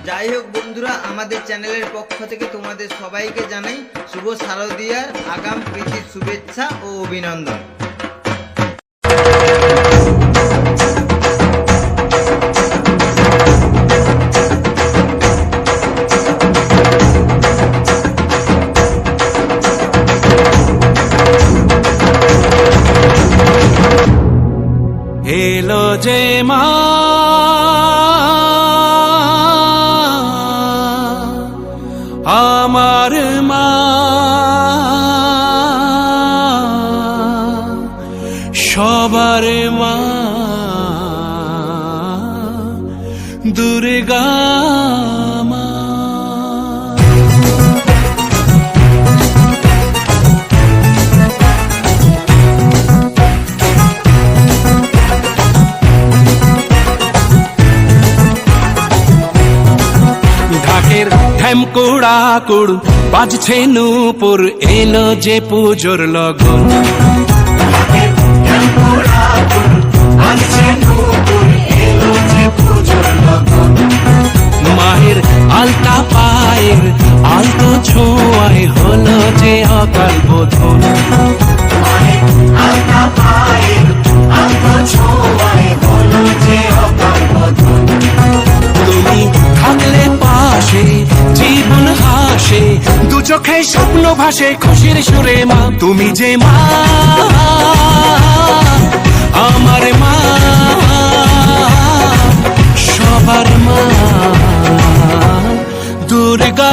যাই হোক বন্ধুরা, আমাদের চ্যানেলের পক্ষ থেকে তোমাদের সবাইকে জানাই শুভ শারদীয়ার আগাম প্রীতির শুভেচ্ছা ও অভিনন্দন। এলো যে মা আমার মা, সবার মা দুর্গা মা। ঢাকের ঢ্যামকুড়াকুড় বাজছে নূপুর, এলো যে পুজোর লগন। মায়ের আলতা পায়ের আলতো ছোঁয়ায় হলো যে অকাল বোধন। তুমি থাকলে পাশে জীবন হাসে, দু চোখে স্বপ্ন ভাসে খুশির সুরে মা। তুমি যে মা আমার মা, সবার মা দুর্গা